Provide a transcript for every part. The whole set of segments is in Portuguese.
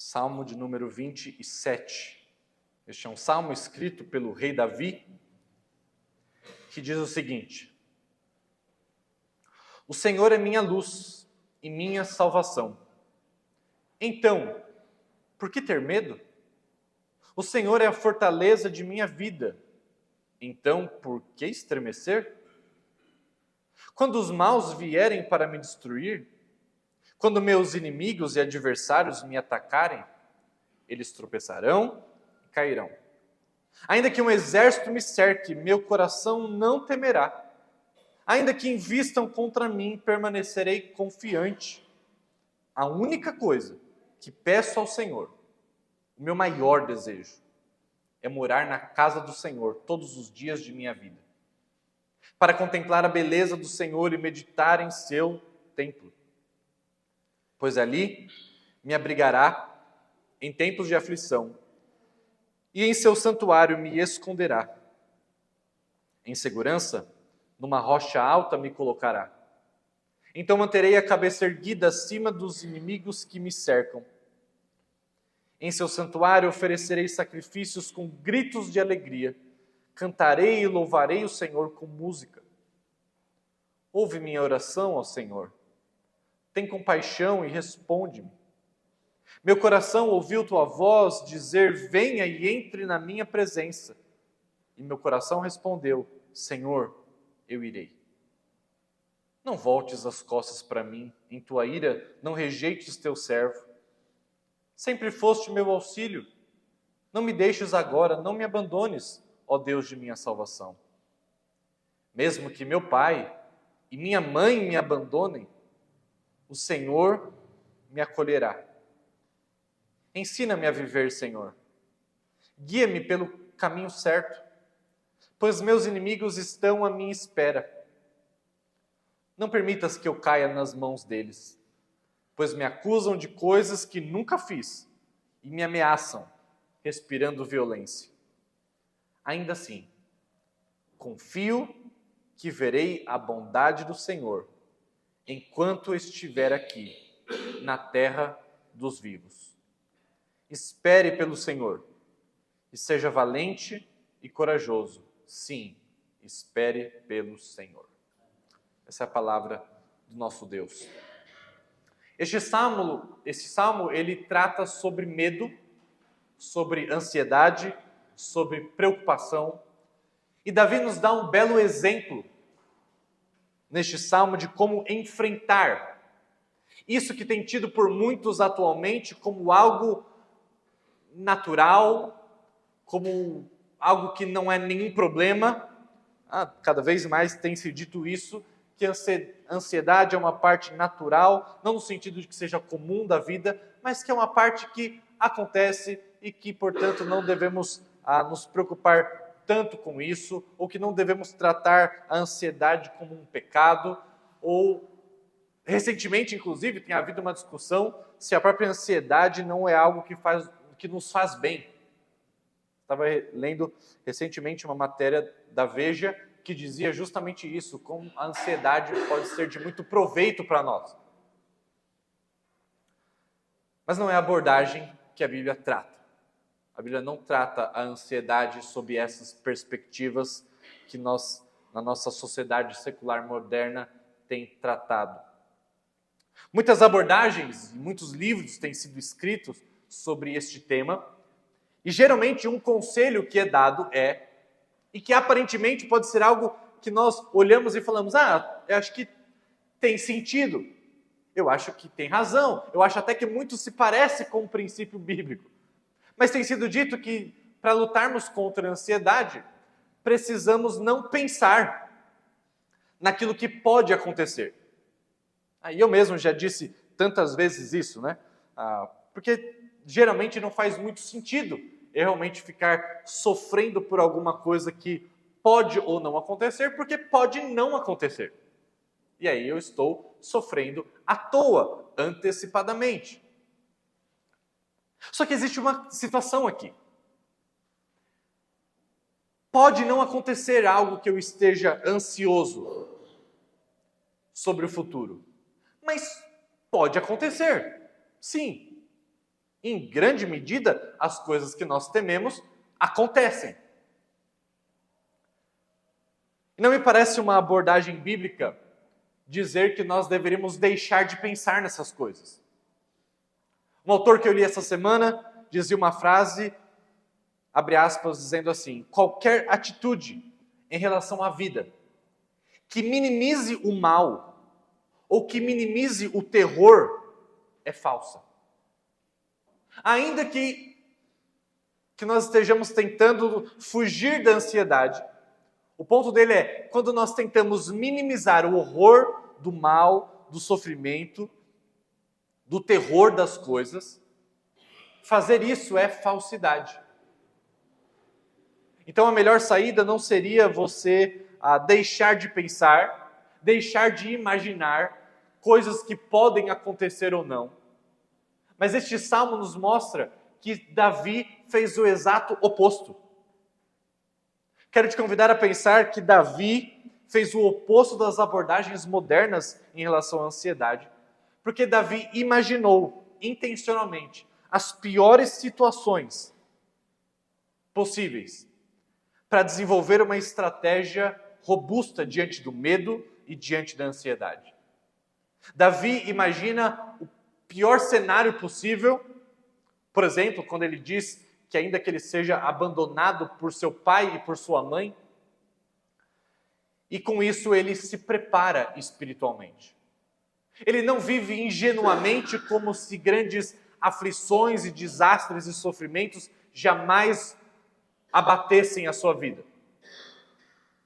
Salmo de número 27. Este é um salmo escrito pelo rei Davi, que diz o seguinte: O Senhor é minha luz e minha salvação. Então, por que ter medo? O Senhor é a fortaleza de minha vida. Então, por que estremecer? Quando os maus vierem para me destruir, quando meus inimigos e adversários me atacarem, eles tropeçarão e cairão. Ainda que um exército me cerque, meu coração não temerá. Ainda que invistam contra mim, permanecerei confiante. A única coisa que peço ao Senhor, o meu maior desejo, é morar na casa do Senhor todos os dias de minha vida, para contemplar a beleza do Senhor e meditar em seu templo. Pois ali me abrigará em tempos de aflição, e em seu santuário me esconderá. Em segurança, numa rocha alta me colocará. Então manterei a cabeça erguida acima dos inimigos que me cercam. Em seu santuário oferecerei sacrifícios com gritos de alegria. Cantarei e louvarei o Senhor com música. Ouve minha oração, ó Senhor. Tem compaixão e responde-me. Meu coração ouviu tua voz dizer: venha e entre na minha presença. E meu coração respondeu: Senhor, eu irei. Não voltes as costas para mim, em tua ira não rejeites teu servo. Sempre foste meu auxílio. Não me deixes agora, não me abandones, ó Deus de minha salvação. Mesmo que meu pai e minha mãe me abandonem, o Senhor me acolherá. Ensina-me a viver, Senhor. Guia-me pelo caminho certo, pois meus inimigos estão à minha espera. Não permitas que eu caia nas mãos deles, pois me acusam de coisas que nunca fiz e me ameaçam, respirando violência. Ainda assim, confio que verei a bondade do Senhor enquanto estiver aqui, na terra dos vivos. Espere pelo Senhor e seja valente e corajoso. Sim, espere pelo Senhor. Essa é a palavra do nosso Deus. Este salmo, ele trata sobre medo, sobre ansiedade, sobre preocupação. E Davi nos dá um belo exemplo neste salmo de como enfrentar isso que tem tido por muitos atualmente como algo natural, como algo que não é nenhum problema. Cada vez mais tem se dito isso, que a ansiedade é uma parte natural, não no sentido de que seja comum da vida, mas que é uma parte que acontece e que, portanto, não devemos nos preocupar tanto com isso, ou que não devemos tratar a ansiedade como um pecado, ou, recentemente, inclusive, tem havido uma discussão se a própria ansiedade não é algo que nos faz bem. Estava lendo recentemente uma matéria da Veja que dizia justamente isso, como a ansiedade pode ser de muito proveito para nós. Mas não é a abordagem que a Bíblia trata. A Bíblia não trata a ansiedade sob essas perspectivas que nós, na nossa sociedade secular moderna, tem tratado. Muitas abordagens, muitos livros têm sido escritos sobre este tema, e geralmente um conselho que é dado e que aparentemente pode ser algo que nós olhamos e falamos: eu acho que tem sentido, eu acho que tem razão, eu acho até que muito se parece com o princípio bíblico. Mas tem sido dito que para lutarmos contra a ansiedade, precisamos não pensar naquilo que pode acontecer. E eu mesmo já disse tantas vezes isso, né? Porque geralmente não faz muito sentido eu realmente ficar sofrendo por alguma coisa que pode ou não acontecer, porque pode não acontecer. E aí eu estou sofrendo à toa, antecipadamente. Só que existe uma situação aqui. Pode não acontecer algo que eu esteja ansioso sobre o futuro, mas pode acontecer, sim. Em grande medida, as coisas que nós tememos acontecem. E não me parece uma abordagem bíblica dizer que nós deveríamos deixar de pensar nessas coisas. Um autor que eu li essa semana dizia uma frase, abre aspas, dizendo assim: qualquer atitude em relação à vida que minimize o mal ou que minimize o terror é falsa. Ainda que nós estejamos tentando fugir da ansiedade, o ponto dele é, quando nós tentamos minimizar o horror do mal, do sofrimento, do terror das coisas, fazer isso é falsidade. Então a melhor saída não seria você deixar de pensar, deixar de imaginar coisas que podem acontecer ou não. Mas este salmo nos mostra que Davi fez o exato oposto. Quero te convidar a pensar que Davi fez o oposto das abordagens modernas em relação à ansiedade, porque Davi imaginou intencionalmente as piores situações possíveis para desenvolver uma estratégia robusta diante do medo e diante da ansiedade. Davi imagina o pior cenário possível, por exemplo, quando ele diz que ainda que ele seja abandonado por seu pai e por sua mãe, e com isso ele se prepara espiritualmente. Ele não vive ingenuamente como se grandes aflições e desastres e sofrimentos jamais abatessem a sua vida.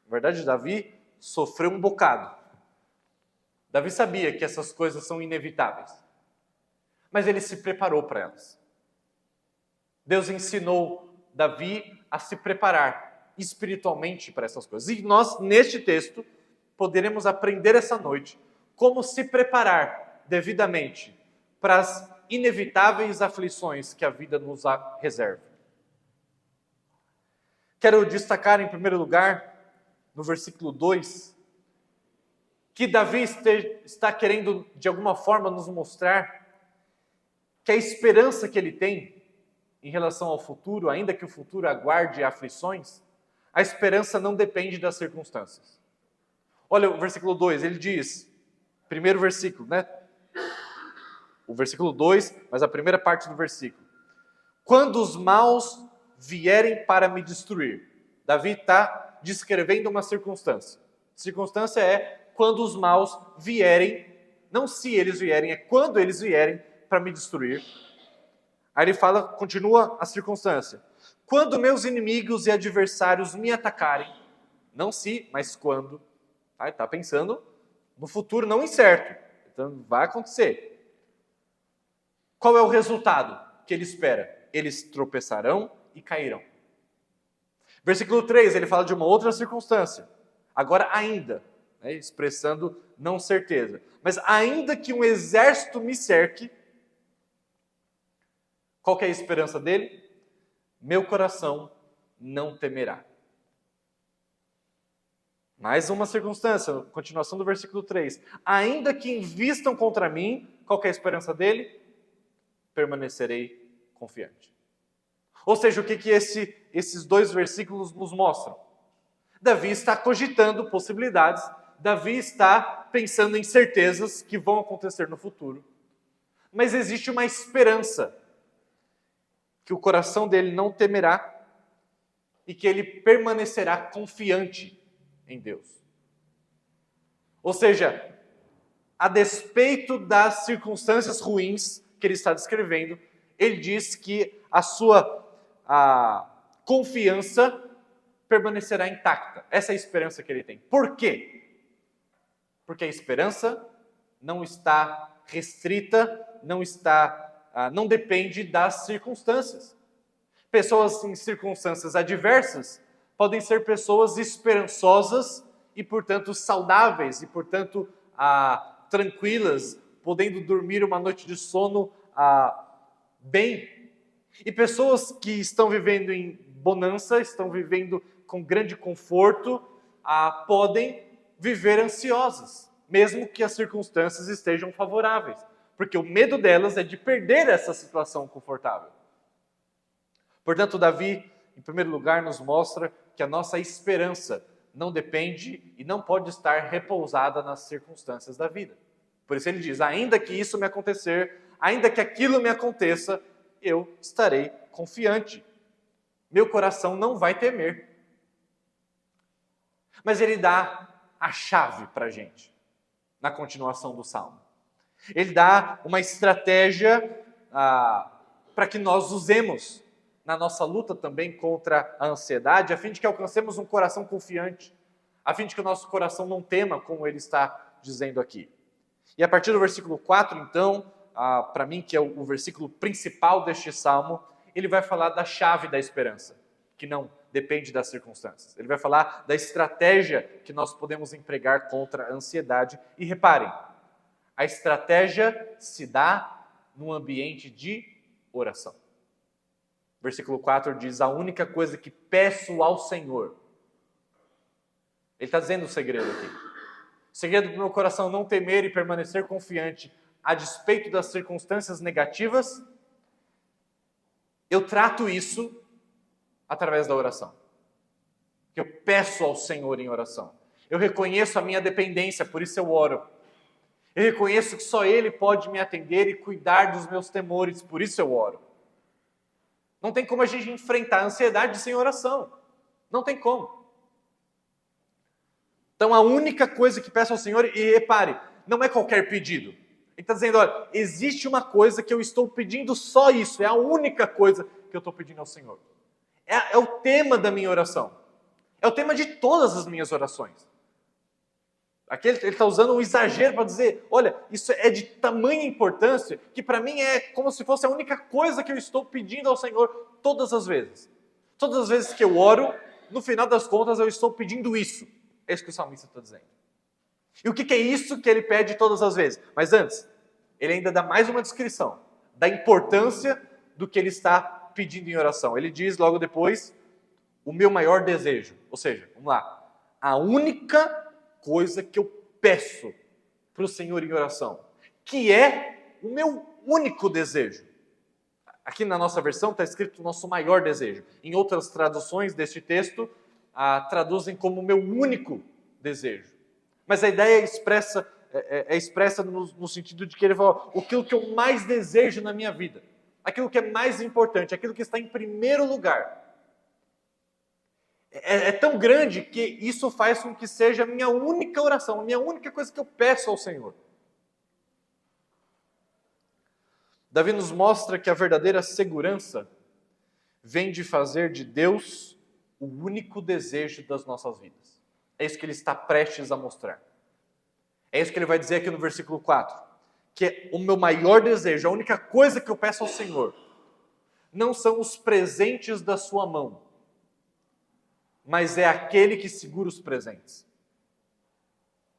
Na verdade, Davi sofreu um bocado. Davi sabia que essas coisas são inevitáveis, mas ele se preparou para elas. Deus ensinou Davi a se preparar espiritualmente para essas coisas. E nós, neste texto, poderemos aprender essa noite como se preparar devidamente para as inevitáveis aflições que a vida nos reserva. Quero destacar, em primeiro lugar, no versículo 2, que Davi está querendo, de alguma forma, nos mostrar que a esperança que ele tem em relação ao futuro, ainda que o futuro aguarde aflições, a esperança não depende das circunstâncias. Olha o versículo 2, ele diz, primeiro versículo, né? O versículo 2, mas a primeira parte do versículo. Quando os maus vierem para me destruir. Davi está descrevendo uma circunstância. A circunstância é quando os maus vierem, não se eles vierem, é quando eles vierem para me destruir. Aí ele fala, continua a circunstância. Quando meus inimigos e adversários me atacarem, não se, mas quando. Ele está pensando no futuro não incerto. Então vai acontecer. Qual é o resultado que ele espera? Eles tropeçarão e cairão. Versículo 3, ele fala de uma outra circunstância. Agora ainda, né, expressando não certeza. Mas ainda que um exército me cerque, qual que é a esperança dele? Meu coração não temerá. Mais uma circunstância, continuação do versículo 3. Ainda que invistam contra mim, qual que é a esperança dele? Permanecerei confiante. Ou seja, o que esses dois versículos nos mostram? Davi está cogitando possibilidades, Davi está pensando em certezas que vão acontecer no futuro. Mas existe uma esperança que o coração dele não temerá e que ele permanecerá confiante em Deus. Ou seja, a despeito das circunstâncias ruins que ele está descrevendo, ele diz que a sua confiança permanecerá intacta. Essa é a esperança que ele tem. Por quê? Porque a esperança não está restrita, não depende das circunstâncias. Pessoas em circunstâncias adversas podem ser pessoas esperançosas e, portanto, saudáveis e, portanto, tranquilas, podendo dormir uma noite de sono bem. E pessoas que estão vivendo em bonança, estão vivendo com grande conforto, podem viver ansiosas, mesmo que as circunstâncias estejam favoráveis. porque o medo delas é de perder essa situação confortável. Portanto, Davi, em primeiro lugar, nos mostra que a nossa esperança não depende e não pode estar repousada nas circunstâncias da vida. Por isso ele diz, ainda que isso me acontecer, ainda que aquilo me aconteça, eu estarei confiante. Meu coração não vai temer. Mas ele dá a chave para a gente, na continuação do Salmo. Ele dá uma estratégia para que nós usemos na nossa luta também contra a ansiedade, a fim de que alcancemos um coração confiante, a fim de que o nosso coração não tema, como ele está dizendo aqui. E a partir do versículo 4, então, para mim, que é o versículo principal deste salmo, ele vai falar da chave da esperança, que não depende das circunstâncias. Ele vai falar da estratégia que nós podemos empregar contra a ansiedade. E reparem, a estratégia se dá num ambiente de oração. Versículo 4 diz, a única coisa que peço ao Senhor. Ele está dizendo o segredo aqui. O segredo do meu coração não temer e permanecer confiante a despeito das circunstâncias negativas, eu trato isso através da oração. Eu peço ao Senhor em oração. Eu reconheço a minha dependência, por isso eu oro. Eu reconheço que só Ele pode me atender e cuidar dos meus temores, por isso eu oro. Não tem como a gente enfrentar a ansiedade sem oração. Não tem como. Então a única coisa que peço ao Senhor, e repare, não é qualquer pedido. Ele está dizendo, olha, existe uma coisa que eu estou pedindo, só isso, é a única coisa que eu estou pedindo ao Senhor. É o tema da minha oração. É o tema de todas as minhas orações. Aqui ele está usando um exagero para dizer, olha, isso é de tamanha importância que para mim é como se fosse a única coisa que eu estou pedindo ao Senhor todas as vezes. Todas as vezes que eu oro, no final das contas eu estou pedindo isso. É isso que o salmista está dizendo. E o que é isso que ele pede todas as vezes? Mas antes, ele ainda dá mais uma descrição da importância do que ele está pedindo em oração. Ele diz logo depois, o meu maior desejo. Ou seja, vamos lá, a única coisa que eu peço para o Senhor em oração, que é o meu único desejo. Aqui na nossa versão está escrito o nosso maior desejo. Em outras traduções deste texto, traduzem como o meu único desejo. Mas a ideia é expressa no sentido de que ele fala, aquilo que eu mais desejo na minha vida, aquilo que é mais importante, aquilo que está em primeiro lugar. É tão grande que isso faz com que seja a minha única oração, a minha única coisa que eu peço ao Senhor. Davi nos mostra que a verdadeira segurança vem de fazer de Deus o único desejo das nossas vidas. É isso que ele está prestes a mostrar. É isso que ele vai dizer aqui no versículo 4. Que o meu maior desejo, a única coisa que eu peço ao Senhor, não são os presentes da sua mão, mas é aquele que segura os presentes.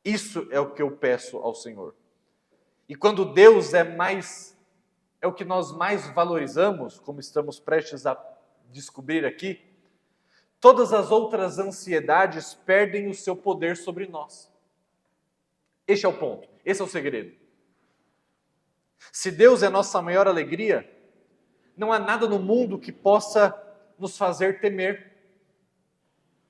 Isso é o que eu peço ao Senhor. E quando Deus é o que nós mais valorizamos, como estamos prestes a descobrir aqui, todas as outras ansiedades perdem o seu poder sobre nós. Este é o ponto, esse é o segredo. Se Deus é nossa maior alegria, não há nada no mundo que possa nos fazer temer.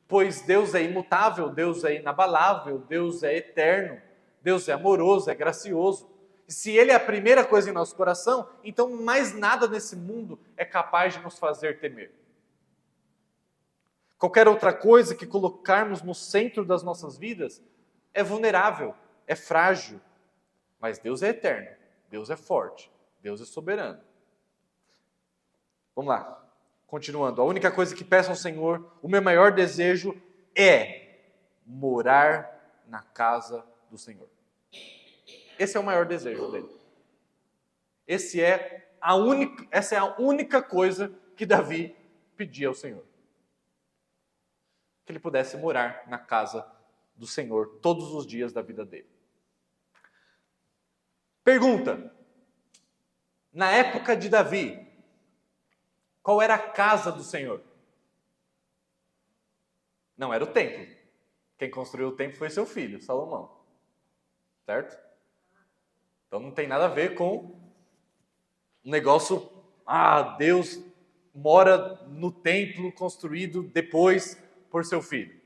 Pois Deus é imutável, Deus é inabalável, Deus é eterno, Deus é amoroso, é gracioso. E se Ele é a primeira coisa em nosso coração, então mais nada nesse mundo é capaz de nos fazer temer. Qualquer outra coisa que colocarmos no centro das nossas vidas é vulnerável, é frágil. Mas Deus é eterno, Deus é forte, Deus é soberano. Vamos lá. Continuando, a única coisa que peço ao Senhor, o meu maior desejo é morar na casa do Senhor. Esse é o maior desejo dele. Essa é a única coisa que Davi pedia ao Senhor. Que ele pudesse morar na casa do Senhor todos os dias da vida dele. Pergunta, na época de Davi, qual era a casa do Senhor? Não era o templo. Quem construiu o templo foi seu filho, Salomão. Certo? Então não tem nada a ver com um negócio, Deus mora no templo construído depois por seu filho.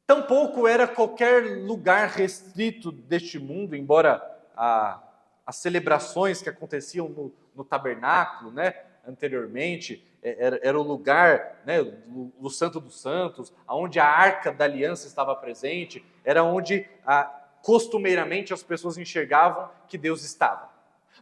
Tampouco era qualquer lugar restrito deste mundo, embora as celebrações que aconteciam no tabernáculo, né, anteriormente, era o lugar, né, o Santo dos Santos, onde a Arca da Aliança estava presente, era onde costumeiramente as pessoas enxergavam que Deus estava.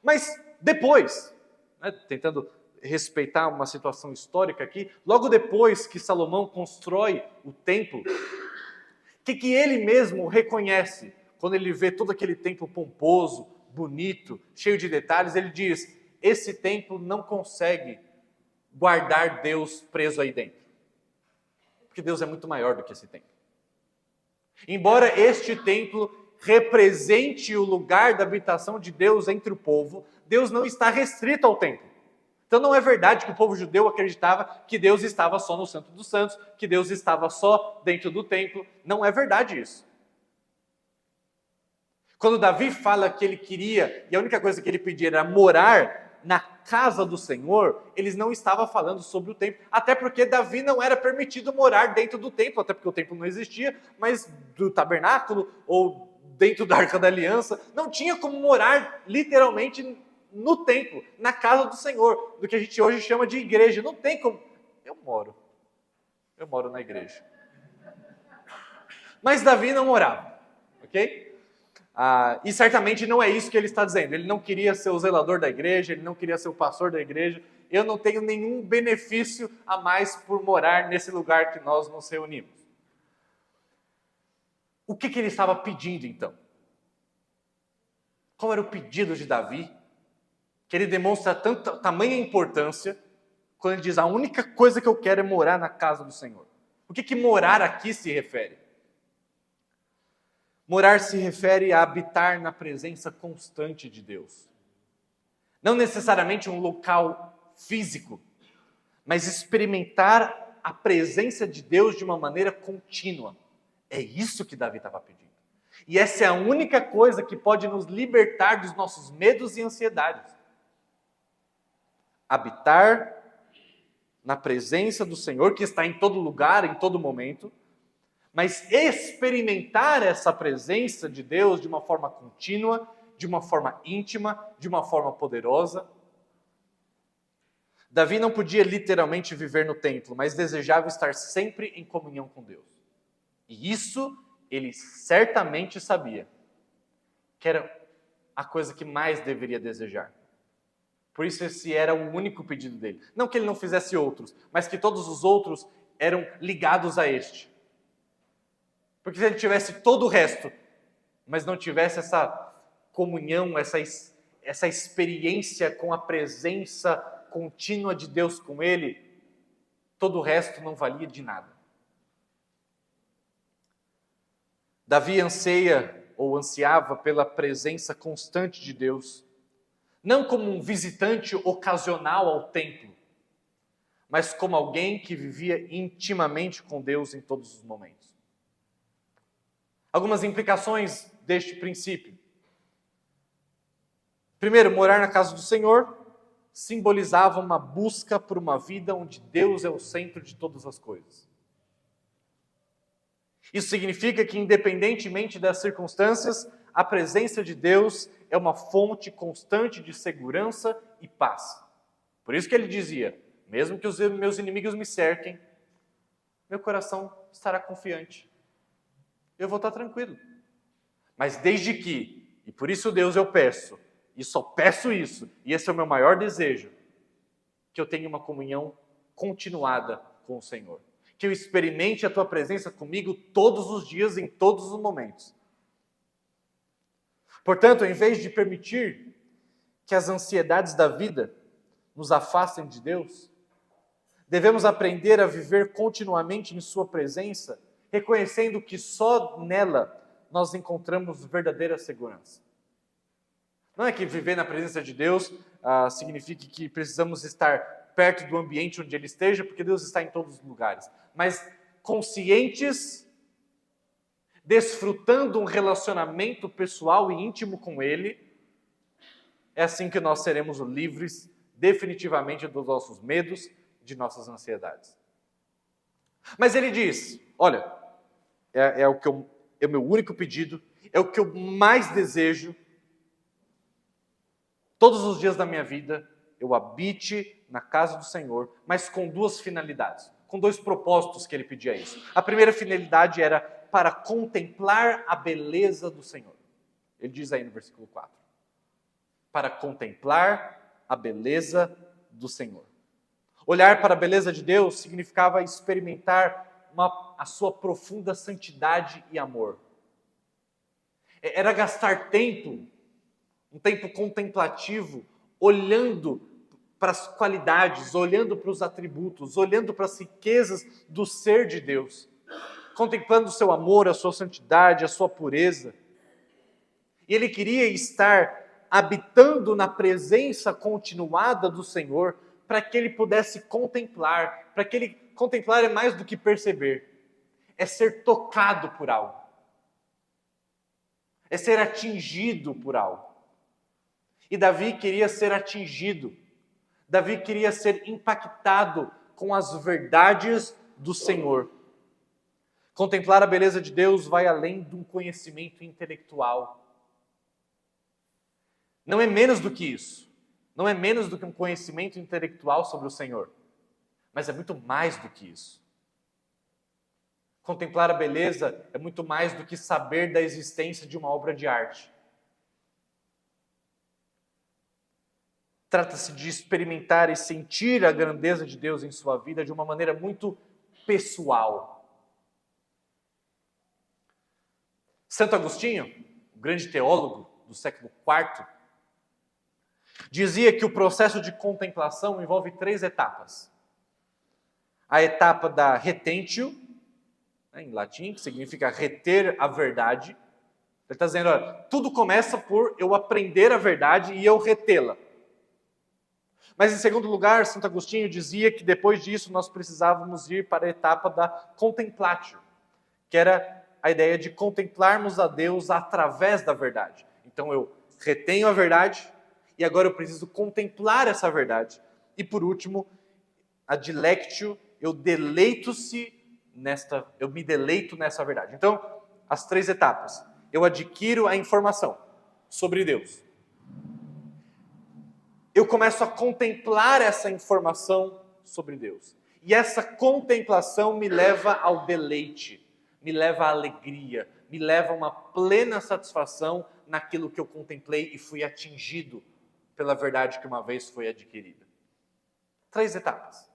Mas depois, né, tentando respeitar uma situação histórica aqui, logo depois que Salomão constrói o templo, o que ele mesmo reconhece quando ele vê todo aquele templo pomposo, bonito, cheio de detalhes? Ele diz: esse templo não consegue guardar Deus preso aí dentro, porque Deus é muito maior do que esse templo. Embora este templo represente o lugar da habitação de Deus entre o povo, Deus não está restrito ao templo. Então não é verdade que o povo judeu acreditava que Deus estava só no Santo dos Santos, que Deus estava só dentro do templo. Não é verdade isso. Quando Davi fala que ele queria, e a única coisa que ele pedia era morar na casa do Senhor, eles não estavam falando sobre o templo, até porque Davi não era permitido morar dentro do templo, até porque o templo não existia, mas do tabernáculo ou dentro da Arca da Aliança, não tinha como morar literalmente no templo, na casa do Senhor, do que a gente hoje chama de igreja. Não tem como. Eu moro na igreja. Mas Davi não morava, ok? E certamente não é isso que ele está dizendo. Ele não queria ser o zelador da igreja, ele não queria ser o pastor da igreja. Eu não tenho nenhum benefício a mais por morar nesse lugar que nós nos reunimos. O que ele estava pedindo então? Qual era o pedido de Davi? Que ele demonstra tamanha importância quando ele diz: a única coisa que eu quero é morar na casa do Senhor. O que morar aqui se refere? Morar se refere a habitar na presença constante de Deus. Não necessariamente um local físico, mas experimentar a presença de Deus de uma maneira contínua. É isso que Davi estava pedindo. E essa é a única coisa que pode nos libertar dos nossos medos e ansiedades. Habitar na presença do Senhor, que está em todo lugar, em todo momento, mas experimentar essa presença de Deus de uma forma contínua, de uma forma íntima, de uma forma poderosa. Davi não podia literalmente viver no templo, mas desejava estar sempre em comunhão com Deus. E isso ele certamente sabia que era a coisa que mais deveria desejar. Por isso esse era o único pedido dele. Não que ele não fizesse outros, mas que todos os outros eram ligados a este. Porque se ele tivesse todo o resto, mas não tivesse essa comunhão, essa experiência com a presença contínua de Deus com ele, todo o resto não valia de nada. Davi ansiava pela presença constante de Deus, não como um visitante ocasional ao templo, mas como alguém que vivia intimamente com Deus em todos os momentos. Algumas implicações deste princípio. Primeiro, morar na casa do Senhor simbolizava uma busca por uma vida onde Deus é o centro de todas as coisas. Isso significa que, independentemente das circunstâncias, a presença de Deus é uma fonte constante de segurança e paz. Por isso que ele dizia: mesmo que os meus inimigos me cerquem, meu coração estará confiante. Eu vou estar tranquilo. Mas desde que, e por isso Deus eu peço, e só peço isso, e esse é o meu maior desejo, que eu tenha uma comunhão continuada com o Senhor. Que eu experimente a Tua presença comigo todos os dias, em todos os momentos. Portanto, em vez de permitir que as ansiedades da vida nos afastem de Deus, devemos aprender a viver continuamente em Sua presença, reconhecendo que só nela nós encontramos verdadeira segurança. Não é que viver na presença de Deus signifique que precisamos estar perto do ambiente onde Ele esteja, porque Deus está em todos os lugares. Mas conscientes desfrutando um relacionamento pessoal e íntimo com Ele, é assim que nós seremos livres definitivamente dos nossos medos, de nossas ansiedades. Mas ele diz, olha, é o meu único pedido, é o que eu mais desejo, todos os dias da minha vida, eu habite na casa do Senhor, mas com duas finalidades, com dois propósitos que ele pedia isso. A primeira finalidade era para contemplar a beleza do Senhor. Ele diz aí no versículo 4. Para contemplar a beleza do Senhor. Olhar para a beleza de Deus significava experimentar a sua profunda santidade e amor. Era gastar tempo, um tempo contemplativo, olhando para as qualidades, olhando para os atributos, olhando para as riquezas do ser de Deus, contemplando o seu amor, a sua santidade, a sua pureza. E ele queria estar habitando na presença continuada do Senhor, para que ele pudesse contemplar, para que ele contemplar é mais do que perceber, é ser tocado por algo, é ser atingido por algo. E Davi queria ser atingido, Davi queria ser impactado com as verdades do Senhor. Contemplar a beleza de Deus vai além de um conhecimento intelectual. Não é menos do que isso. Não é menos do que um conhecimento intelectual sobre o Senhor. Mas é muito mais do que isso. Contemplar a beleza é muito mais do que saber da existência de uma obra de arte. Trata-se de experimentar e sentir a grandeza de Deus em sua vida de uma maneira muito pessoal. Santo Agostinho, o grande teólogo do século IV, dizia que o processo de contemplação envolve 3 etapas. A etapa da retentio, em latim, que significa reter a verdade. Ele está dizendo, olha, tudo começa por eu aprender a verdade e eu retê-la. Mas, em segundo lugar, Santo Agostinho dizia que depois disso nós precisávamos ir para a etapa da contemplatio, que era a ideia de contemplarmos a Deus através da verdade. Então eu retenho a verdade e agora eu preciso contemplar essa verdade. E por último, a dilectio, eu me deleito nessa verdade. Então, as 3 etapas. Eu adquiro a informação sobre Deus. Eu começo a contemplar essa informação sobre Deus. E essa contemplação me leva ao deleite, me leva à alegria, me leva a uma plena satisfação naquilo que eu contemplei e fui atingido pela verdade que uma vez foi adquirida. 3 etapas.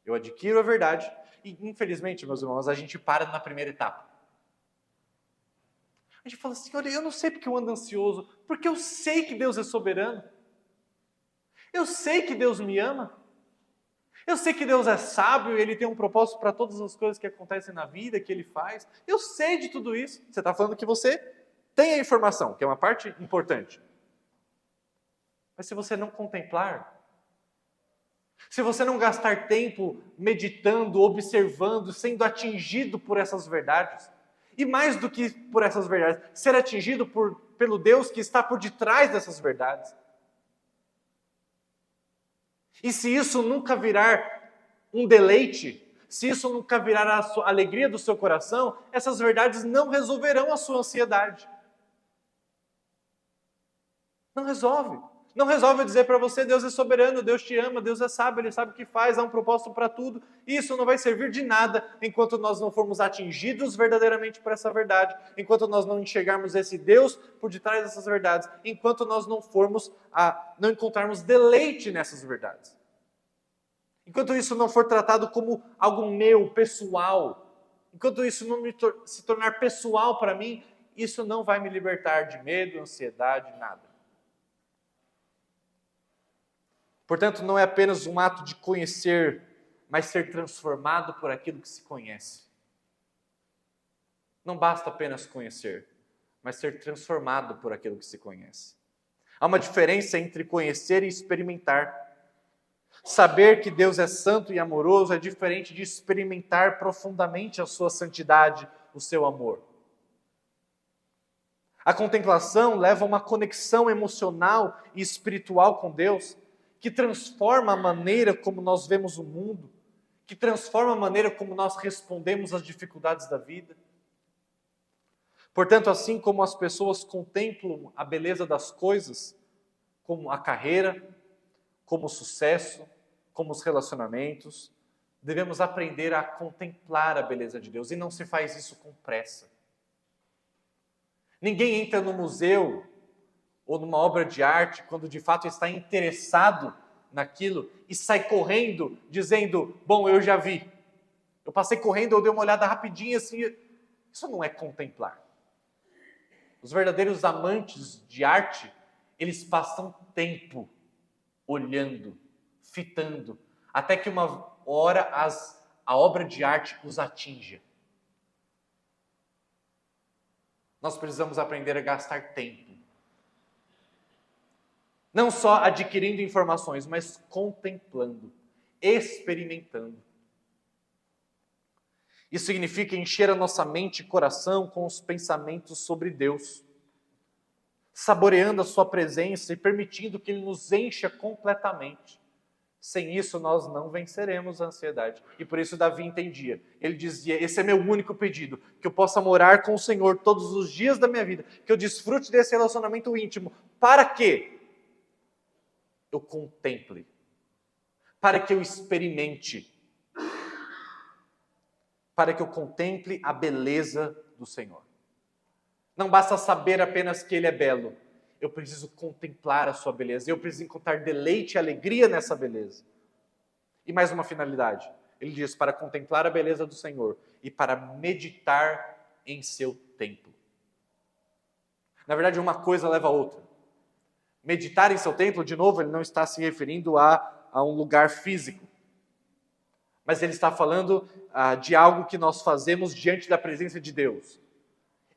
Eu adquiro a verdade e, infelizmente, meus irmãos, a gente para na primeira etapa. A gente fala assim, olha, eu não sei porque eu ando ansioso, porque eu sei que Deus é soberano. Eu sei que Deus me ama. Eu sei que Deus é sábio e Ele tem um propósito para todas as coisas que acontecem na vida, que Ele faz. Eu sei de tudo isso. Você está falando que você tem a informação, que é uma parte importante. Mas se você não contemplar, se você não gastar tempo meditando, observando, sendo atingido por essas verdades, e mais do que por essas verdades, ser atingido pelo Deus que está por detrás dessas verdades, e se isso nunca virar um deleite, se isso nunca virar a alegria do seu coração, essas verdades não resolverão a sua ansiedade. Não resolve. Não resolve dizer para você, Deus é soberano, Deus te ama, Deus é sábio, Ele sabe o que faz, há um propósito para tudo. Isso não vai servir de nada enquanto nós não formos atingidos verdadeiramente por essa verdade, enquanto nós não enxergarmos esse Deus por detrás dessas verdades, enquanto nós não encontrarmos deleite nessas verdades. Enquanto isso não for tratado como algo meu, pessoal, enquanto isso não se tornar pessoal para mim, isso não vai me libertar de medo, ansiedade, nada. Portanto, não é apenas um ato de conhecer, mas ser transformado por aquilo que se conhece. Não basta apenas conhecer, mas ser transformado por aquilo que se conhece. Há uma diferença entre conhecer e experimentar. Saber que Deus é santo e amoroso é diferente de experimentar profundamente a sua santidade, o seu amor. A contemplação leva a uma conexão emocional e espiritual com Deus, que transforma a maneira como nós vemos o mundo, que transforma a maneira como nós respondemos às dificuldades da vida. Portanto, assim como as pessoas contemplam a beleza das coisas, como a carreira, como o sucesso, como os relacionamentos, devemos aprender a contemplar a beleza de Deus, e não se faz isso com pressa. Ninguém entra no museu ou numa obra de arte quando de fato está interessado naquilo e sai correndo dizendo, bom, eu já vi. Eu passei correndo, eu dei uma olhada rapidinho assim. Isso não é contemplar. Os verdadeiros amantes de arte, eles passam tempo olhando, fitando, até que uma hora a obra de arte os atinja. Nós precisamos aprender a gastar tempo. Não só adquirindo informações, mas contemplando, experimentando. Isso significa encher a nossa mente e coração com os pensamentos sobre Deus, saboreando a sua presença e permitindo que Ele nos encha completamente. Sem isso, nós não venceremos a ansiedade. E por isso Davi entendia. Ele dizia, esse é meu único pedido, que eu possa morar com o Senhor todos os dias da minha vida, que eu desfrute desse relacionamento íntimo. Para quê? Eu contemple, para que eu experimente, para que eu contemple a beleza do Senhor. Não basta saber apenas que Ele é belo, eu preciso contemplar a sua beleza, eu preciso encontrar deleite e alegria nessa beleza. E mais uma finalidade, ele diz, para contemplar a beleza do Senhor e para meditar em seu templo. Na verdade, uma coisa leva a outra. Meditar em seu templo, de novo, ele não está se referindo a um lugar físico. Mas ele está falando de algo que nós fazemos diante da presença de Deus.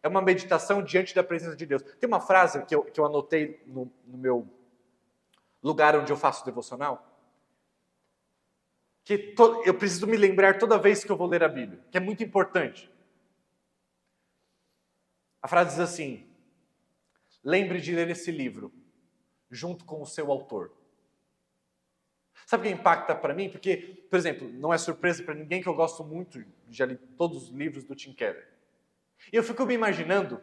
É uma meditação diante da presença de Deus. Tem uma frase que eu anotei no meu lugar onde eu faço devocional, que eu preciso me lembrar toda vez que eu vou ler a Bíblia, que é muito importante. A frase diz assim, lembre de ler esse livro, junto com o seu autor. Sabe o que impacta para mim? Porque, por exemplo, não é surpresa para ninguém que eu gosto muito, já li todos os livros do Tim Keller. E eu fico me imaginando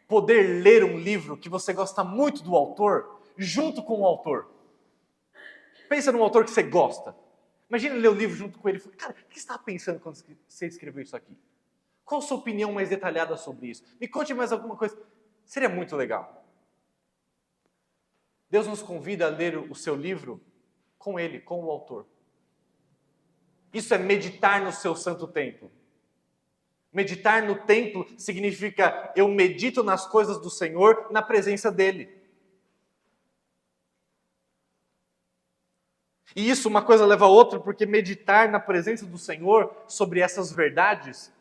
poder ler um livro que você gosta muito do autor, junto com o autor. Pensa num autor que você gosta. Imagina ler o livro junto com ele e falar, cara, o que você estava pensando quando você escreveu isso aqui? Qual a sua opinião mais detalhada sobre isso? Me conte mais alguma coisa. Seria muito legal. Deus nos convida a ler o seu livro com ele, com o autor. Isso é meditar no seu santo templo. Meditar no templo significa eu medito nas coisas do Senhor na presença dele. E isso, uma coisa leva a outra, porque meditar na presença do Senhor sobre essas verdades,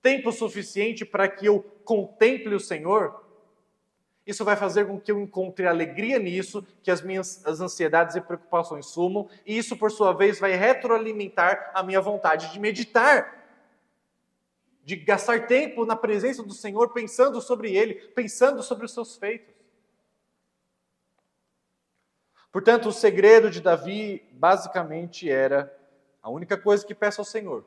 tempo suficiente para que eu contemple o Senhor, isso vai fazer com que eu encontre alegria nisso, que as ansiedades e preocupações sumam, e isso, por sua vez, vai retroalimentar a minha vontade de meditar, de gastar tempo na presença do Senhor, pensando sobre Ele, pensando sobre os seus feitos. Portanto, o segredo de Davi, basicamente, era a única coisa que peço ao Senhor,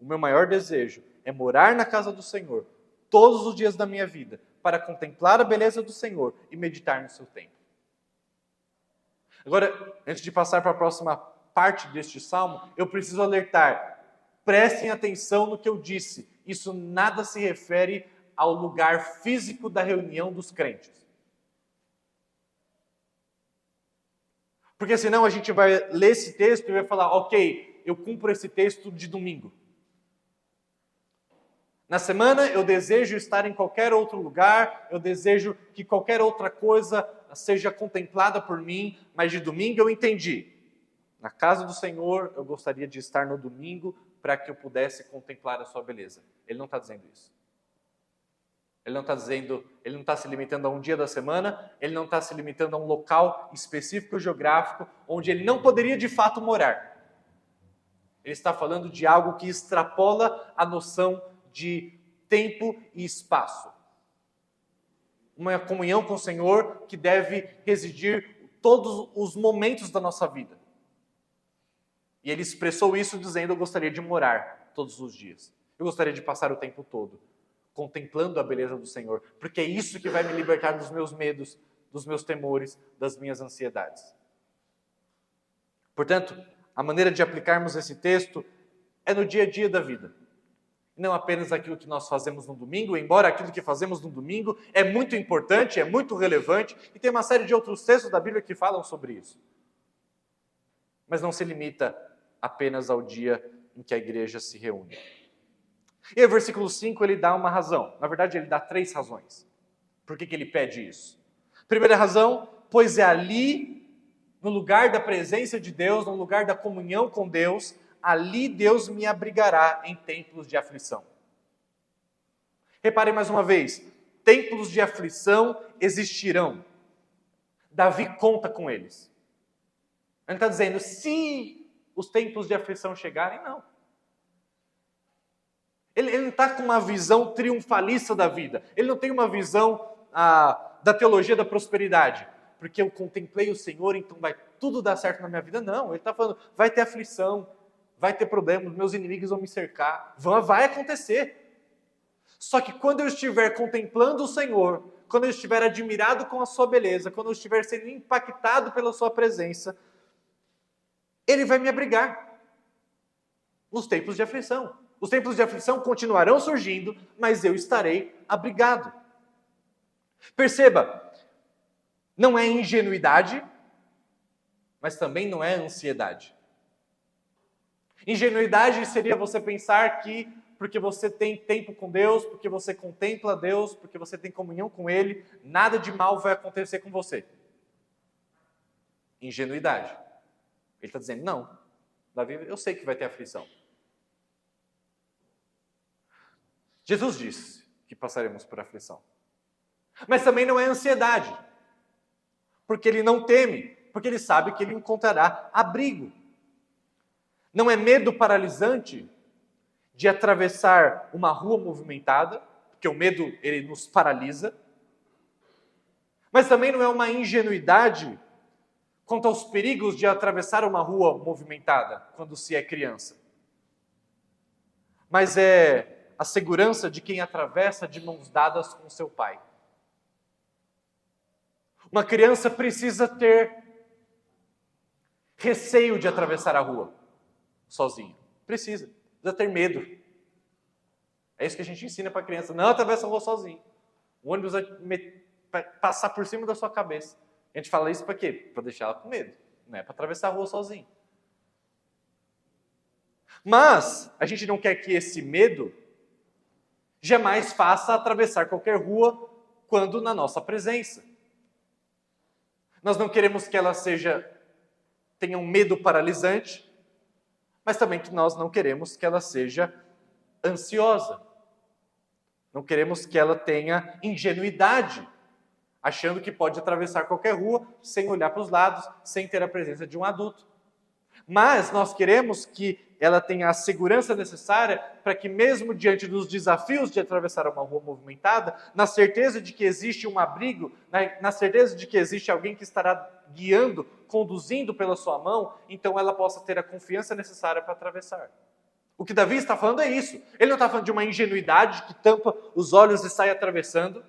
o meu maior desejo é morar na casa do Senhor, todos os dias da minha vida, para contemplar a beleza do Senhor e meditar no seu templo. Agora, antes de passar para a próxima parte deste salmo, eu preciso alertar, prestem atenção no que eu disse, isso nada se refere ao lugar físico da reunião dos crentes. Porque senão a gente vai ler esse texto e vai falar, ok, eu cumpro esse texto de domingo. Na semana eu desejo estar em qualquer outro lugar, eu desejo que qualquer outra coisa seja contemplada por mim, mas de domingo eu entendi. Na casa do Senhor eu gostaria de estar no domingo para que eu pudesse contemplar a sua beleza. Ele não está dizendo isso. Ele não está se limitando a um dia da semana, ele não está se limitando a um local específico geográfico onde ele não poderia de fato morar. Ele está falando de algo que extrapola a noção de tempo e espaço. uma comunhão com o Senhor que deve residir todos os momentos da nossa vida. E ele expressou isso dizendo: eu gostaria de morar todos os dias. Eu gostaria de passar o tempo todo contemplando a beleza do Senhor, porque é isso que vai me libertar dos meus medos, dos meus temores, das minhas ansiedades. Portanto, a maneira de aplicarmos esse texto é no dia a dia da vida. Não apenas aquilo que nós fazemos no domingo, embora aquilo que fazemos no domingo é muito importante, é muito relevante, e tem uma série de outros textos da Bíblia que falam sobre isso. Mas não se limita apenas ao dia em que a igreja se reúne. E o versículo 5 ele dá uma razão. Na verdade, ele dá 3 razões. Por que ele pede isso? Primeira razão, pois é ali, no lugar da presença de Deus, no lugar da comunhão com Deus, ali Deus me abrigará em tempos de aflição. Reparem mais uma vez, tempos de aflição existirão. Davi conta com eles. Ele está dizendo, se os tempos de aflição chegarem, não. Ele não está com uma visão triunfalista da vida. Ele não tem uma visão da teologia da prosperidade. Porque eu contemplei o Senhor, então vai tudo dar certo na minha vida. Não, ele está falando, vai ter aflição, vai ter problemas, meus inimigos vão me cercar. Vai acontecer. Só que quando eu estiver contemplando o Senhor, quando eu estiver admirado com a sua beleza, quando eu estiver sendo impactado pela sua presença, Ele vai me abrigar nos tempos de aflição. Os tempos de aflição continuarão surgindo, mas eu estarei abrigado. Perceba, não é ingenuidade, mas também não é ansiedade. Ingenuidade seria você pensar que porque você tem tempo com Deus, porque você contempla Deus, porque você tem comunhão com Ele, nada de mal vai acontecer com você. Ingenuidade. Ele está dizendo, não, Davi, eu sei que vai ter aflição. Jesus disse que passaremos por aflição. Mas também não é ansiedade, porque ele não teme, porque ele sabe que ele encontrará abrigo. Não é medo paralisante de atravessar uma rua movimentada, porque o medo ele nos paralisa. Mas também não é uma ingenuidade quanto aos perigos de atravessar uma rua movimentada quando se é criança. Mas é a segurança de quem atravessa de mãos dadas com seu pai. Uma criança precisa ter receio de atravessar a rua sozinho. Precisa ter medo. É isso que a gente ensina para a criança. Não atravessa a rua sozinho. O ônibus vai passar por cima da sua cabeça. A gente fala isso para quê? Para deixar ela com medo. Não é para atravessar a rua sozinho. Mas a gente não quer que esse medo jamais faça atravessar qualquer rua quando na nossa presença. Nós não queremos que ela tenha um medo paralisante, mas também que nós não queremos que ela seja ansiosa. Não queremos que ela tenha ingenuidade, achando que pode atravessar qualquer rua sem olhar para os lados, sem ter a presença de um adulto. Mas nós queremos que ela tenha a segurança necessária para que mesmo diante dos desafios de atravessar uma rua movimentada, na certeza de que existe um abrigo, na certeza de que existe alguém que estará guiando, conduzindo pela sua mão, então ela possa ter a confiança necessária para atravessar. O que Davi está falando é isso. Ele não está falando de uma ingenuidade que tampa os olhos e sai atravessando,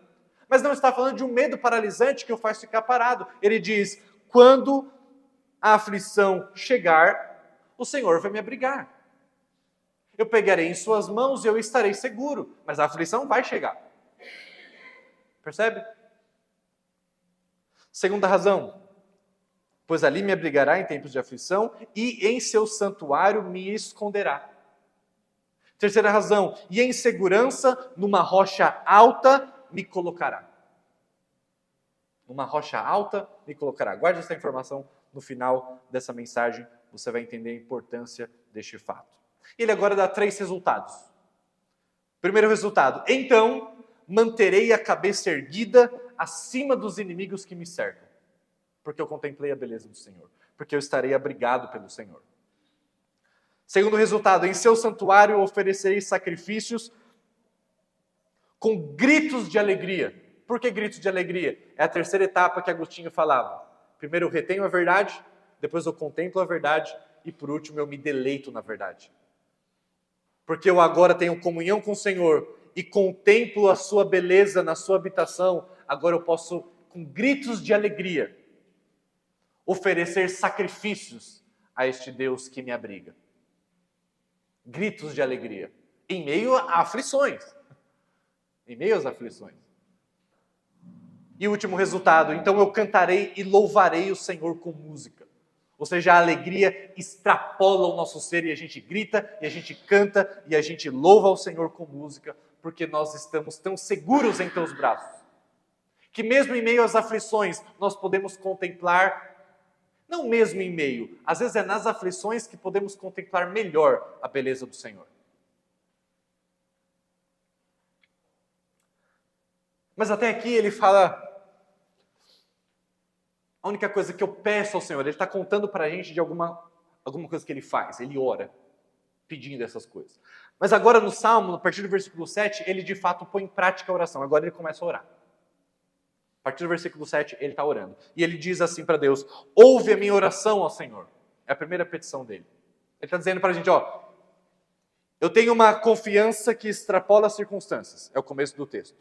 mas não está falando de um medo paralisante que o faz ficar parado. Ele diz, quando a aflição chegar, o Senhor vai me abrigar. Eu pegarei em suas mãos e eu estarei seguro, mas a aflição vai chegar. Percebe? Segunda razão, pois ali me abrigará em tempos de aflição e em seu santuário me esconderá. Terceira razão, e em segurança numa rocha alta me colocará. Numa rocha alta me colocará. Guarde essa informação no final dessa mensagem, você vai entender a importância deste fato. Ele agora dá 3 resultados. Primeiro resultado, então manterei a cabeça erguida acima dos inimigos que me cercam, porque eu contemplei a beleza do Senhor, porque eu estarei abrigado pelo Senhor. Segundo resultado, em seu santuário oferecerei sacrifícios com gritos de alegria. Por que gritos de alegria? É a terceira etapa que Agostinho falava. Primeiro eu retenho a verdade, depois eu contemplo a verdade e por último eu me deleito na verdade. Porque eu agora tenho comunhão com o Senhor e contemplo a sua beleza na sua habitação, agora eu posso, com gritos de alegria, oferecer sacrifícios a este Deus que me abriga. Gritos de alegria, em meio a aflições. Em meio às aflições. E o último resultado, então eu cantarei e louvarei o Senhor com música. Ou seja, a alegria extrapola o nosso ser e a gente grita, e a gente canta, e a gente louva ao Senhor com música, porque nós estamos tão seguros em teus braços, que mesmo em meio às aflições, nós podemos contemplar, não mesmo em meio, às vezes é nas aflições que podemos contemplar melhor a beleza do Senhor. Mas até aqui ele fala, a única coisa que eu peço ao Senhor, ele está contando para a gente de alguma coisa que ele faz, ele ora, pedindo essas coisas. Mas agora no Salmo, a partir do versículo 7, ele de fato põe em prática a oração, agora ele começa a orar. A partir do versículo 7, ele está orando. E ele diz assim para Deus, ouve a minha oração, ó Senhor. É a primeira petição dele. Ele está dizendo para a gente, eu tenho uma confiança que extrapola as circunstâncias. É o começo do texto.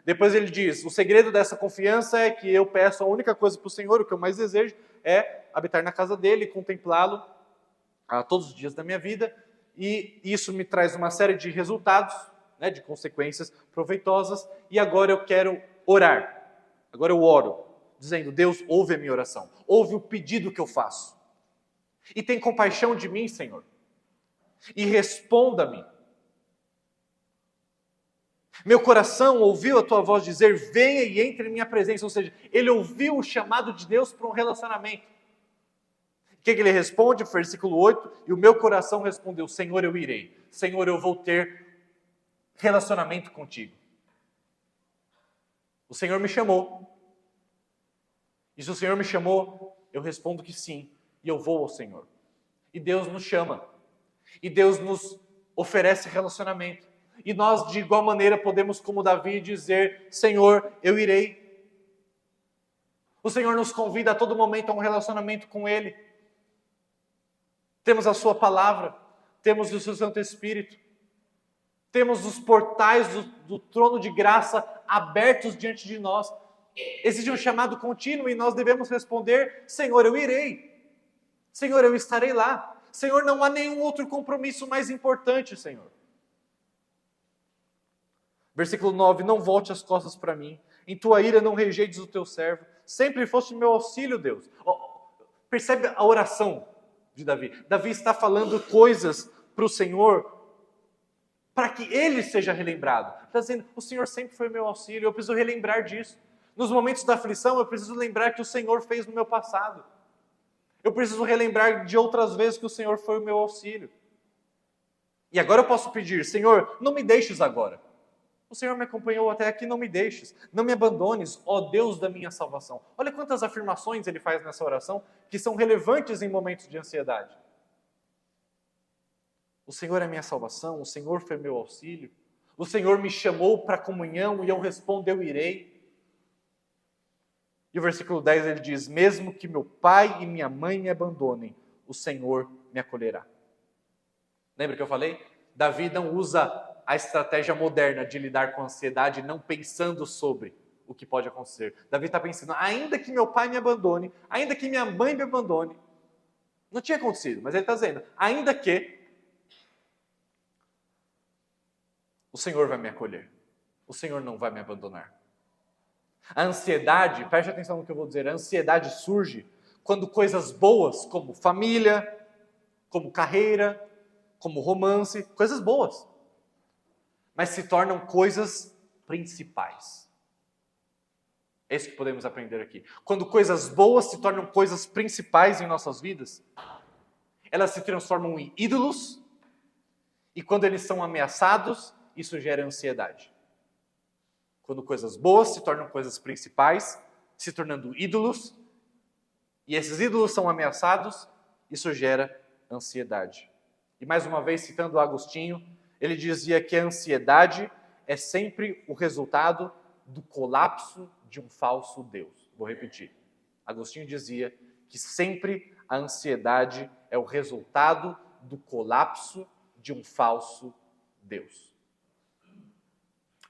Depois ele diz, o segredo dessa confiança é que eu peço a única coisa para o Senhor, o que eu mais desejo é habitar na casa dele, contemplá-lo todos os dias da minha vida, e isso me traz uma série de resultados, né, de consequências proveitosas, e agora eu quero orar. Agora eu oro, dizendo, Deus, ouve a minha oração, ouve o pedido que eu faço, e tem compaixão de mim, Senhor, e responda-me. Meu coração ouviu a tua voz dizer, venha e entre em minha presença. Ou seja, ele ouviu o chamado de Deus para um relacionamento. O que ele responde? Versículo 8, e o meu coração respondeu, Senhor, eu irei. Senhor, eu vou ter relacionamento contigo. O Senhor me chamou. E se o Senhor me chamou, eu respondo que sim, e eu vou ao Senhor. E Deus nos chama. E Deus nos oferece relacionamento. E nós, de igual maneira, podemos, como Davi, dizer, Senhor, eu irei. O Senhor nos convida a todo momento a um relacionamento com Ele. Temos a Sua palavra, temos o Seu Santo Espírito, temos os portais do trono de graça abertos diante de nós. Existe um chamado contínuo e nós devemos responder, Senhor, eu irei. Senhor, eu estarei lá. Senhor, não há nenhum outro compromisso mais importante, Senhor. Versículo 9, não volte as costas para mim, em tua ira não rejeites o teu servo, sempre foste meu auxílio, Deus. Percebe a oração de Davi? Davi está falando coisas para o Senhor, para que ele seja relembrado. Está dizendo, o Senhor sempre foi meu auxílio, eu preciso relembrar disso. Nos momentos da aflição, eu preciso lembrar que o Senhor fez no meu passado. Eu preciso relembrar de outras vezes que o Senhor foi o meu auxílio. E agora eu posso pedir, Senhor, não me deixes agora. O Senhor me acompanhou até aqui, não me deixes, não me abandones, ó Deus da minha salvação. Olha quantas afirmações ele faz nessa oração que são relevantes em momentos de ansiedade. O Senhor é minha salvação, o Senhor foi meu auxílio, o Senhor me chamou para a comunhão e eu respondo, eu irei. E o versículo 10 ele diz, mesmo que meu pai e minha mãe me abandonem, o Senhor me acolherá. Lembra que eu falei? Davi não usa a estratégia moderna de lidar com a ansiedade não pensando sobre o que pode acontecer. Davi está pensando, ainda que meu pai me abandone, ainda que minha mãe me abandone, não tinha acontecido, mas ele está dizendo, ainda que o Senhor vai me acolher, o Senhor não vai me abandonar. A ansiedade, preste atenção no que eu vou dizer, a ansiedade surge quando coisas boas, como família, como carreira, como romance, coisas boas, mas se tornam coisas principais. É isso que podemos aprender aqui. Quando coisas boas se tornam coisas principais em nossas vidas, elas se transformam em ídolos, e quando eles são ameaçados, isso gera ansiedade. Quando coisas boas se tornam coisas principais, se tornando ídolos, e esses ídolos são ameaçados, isso gera ansiedade. E mais uma vez, citando Agostinho, ele dizia que a ansiedade é sempre o resultado do colapso de um falso Deus. Vou repetir. Agostinho dizia que sempre a ansiedade é o resultado do colapso de um falso Deus.